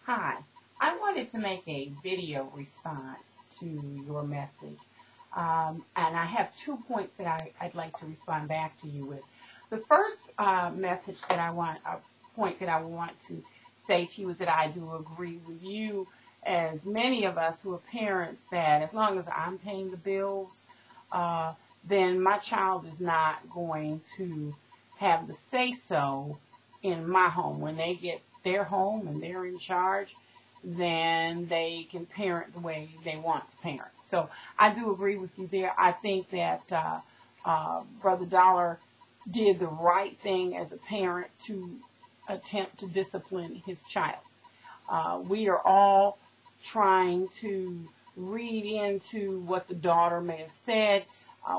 Hi, I wanted to make a video response to your message. And I have 2 points that I'd like to respond back to you with. The first message that point that I want to say to you is that I do agree with you, as many of us who are parents, that as long as I'm paying the bills, then my child is not going to have the say-so in my home. When they get their home and they're in charge, then they can parent the way they want to parent. So I do agree with you there. I think that Brother Dollar did the right thing as a parent to attempt to discipline his child. We are all trying to read into what the daughter may have said.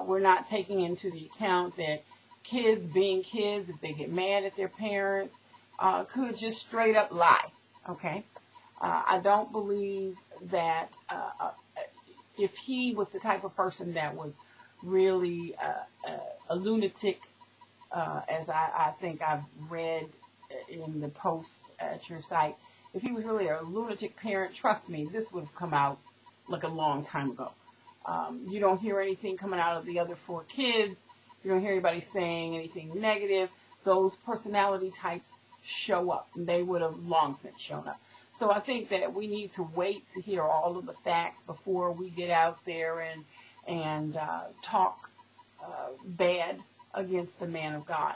We're not taking into the account that kids being kids, if they get mad at their parents, could just straight up lie. Okay? I don't believe that if he was the type of person that was really a lunatic, as I think I've read in the post at your site, if he was really a lunatic parent, trust me, this would have come out like a long time ago. You don't hear anything coming out of the other 4 kids. You don't hear anybody saying anything negative. Those personality types show up, and they would have long since shown up. So I think that we need to wait to hear all of the facts before we get out there and talk bad against the man of God.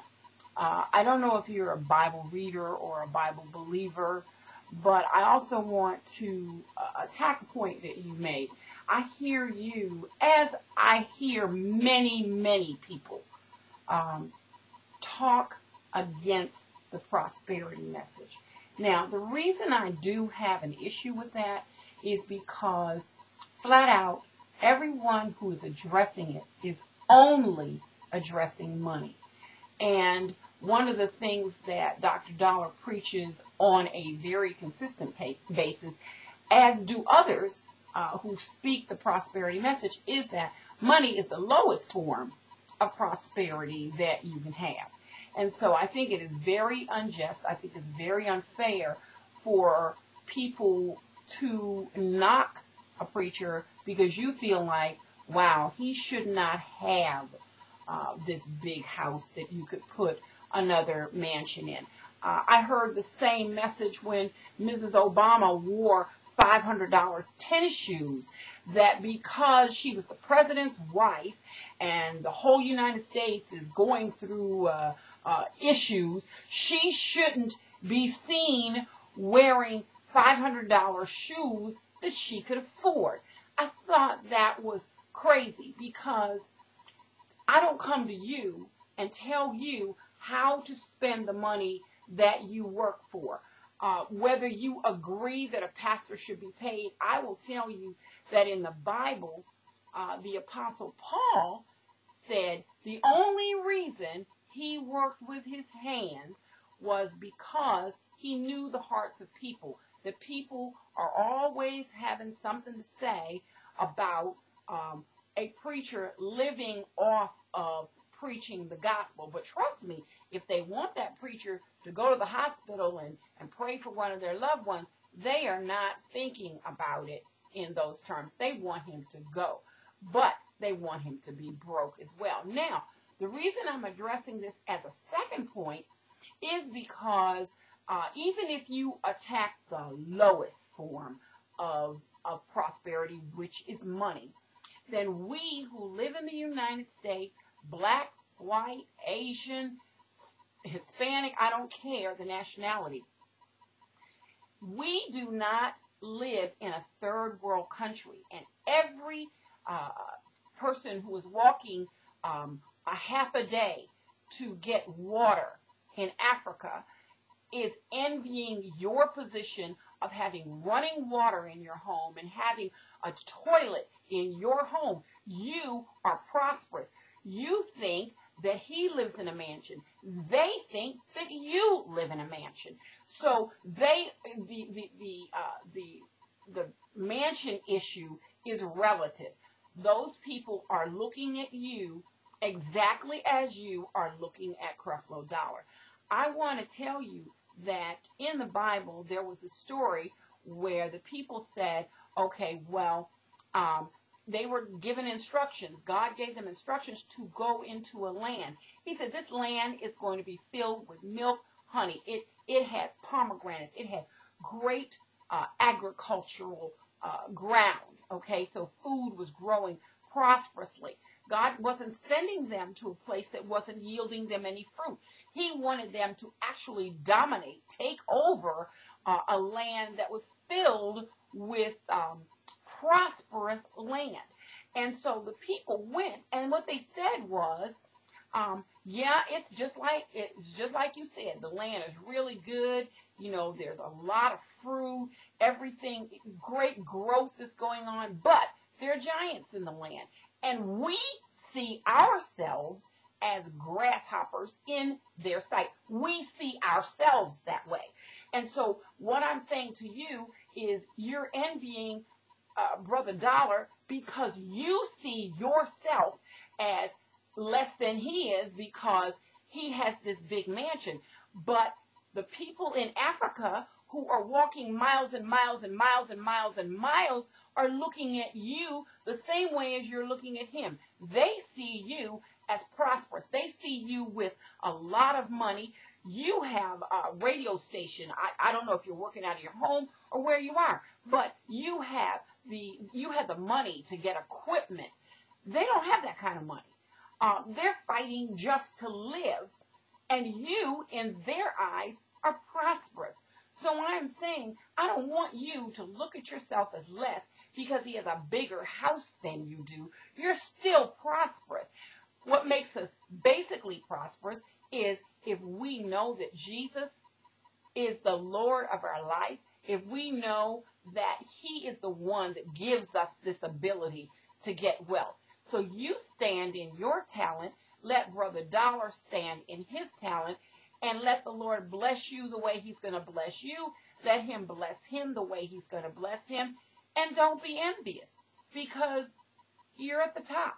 I don't know if you're a Bible reader or a Bible believer, but I also want to attack a point that you made. I hear you, as I hear many, many people talk against the prosperity message. Now, the reason I do have an issue with that is because, flat out, everyone who is addressing it is only addressing money. And one of the things that Dr. Dollar preaches on a very consistent basis, as do others who speak the prosperity message, is that money is the lowest form of prosperity that you can have. And so I think it is very unjust. I think it's very unfair for people to knock a preacher because you feel like, wow, he should not have this big house that you could put another mansion in. I heard the same message when Mrs. Obama wore $500 tennis shoes, that because she was the president's wife and the whole United States is going through issues, she shouldn't be seen wearing $500 shoes that she could afford. I thought that was crazy, because I don't come to you and tell you how to spend the money that you work for. Whether you agree that a pastor should be paid, I will tell you that in the Bible, the Apostle Paul said the only reason he worked with his hands was because he knew the hearts of people. That people are always having something to say about a preacher living off of preaching the gospel. But trust me, if they want that preacher to go to the hospital and pray for one of their loved ones, they are not thinking about it in those terms. They want him to go, but they want him to be broke as well. Now, the reason I'm addressing this as a second point is because even if you attack the lowest form of prosperity, which is money, then we who live in the United States, black, white, Asian, Hispanic, I don't care the nationality, we do not live in a third world country. And every person who is walking a half a day to get water in Africa is envying your position of having running water in your home and having a toilet in your home. You are prosperous. You think that he lives in a mansion. They think that you live in a mansion. So the mansion issue is relative. Those people are looking at you exactly as you are looking at Creflo Dollar. I want to tell you that in the Bible there was a story where the people said, okay, well, they were given instructions. God gave them instructions to go into a land. He said, this land is going to be filled with milk, honey. It had pomegranates. It had great agricultural ground. Okay, so food was growing prosperously. God wasn't sending them to a place that wasn't yielding them any fruit. He wanted them to actually dominate, take over a land that was filled with prosperous land. And so the people went, and what they said was, yeah, it's just like you said. The land is really good. You know, there's a lot of fruit, everything, great growth is going on, but there are giants in the land. And we see ourselves as grasshoppers in their sight. We see ourselves that way. And so what I'm saying to you is you're envying Brother Dollar because you see yourself as less than he is because he has this big mansion. But the people in Africa who are walking miles and miles and miles and miles and miles are looking at you the same way as you're looking at him. They see you as prosperous. They see you with a lot of money. You have a radio station. I don't know if you're working out of your home or where you are, but you have the money to get equipment. They don't have that kind of money. They're fighting just to live, and you, in their eyes, are prosperous. So I'm saying, I don't want you to look at yourself as less because he has a bigger house than you do. You're still prosperous. What makes us basically prosperous is if we know that Jesus is the Lord of our life, if we know that he is the one that gives us this ability to get wealth. So you stand in your talent, let Brother Dollar stand in his talent, and let the Lord bless you the way he's going to bless you. Let him bless him the way he's going to bless him. And don't be envious because you're at the top.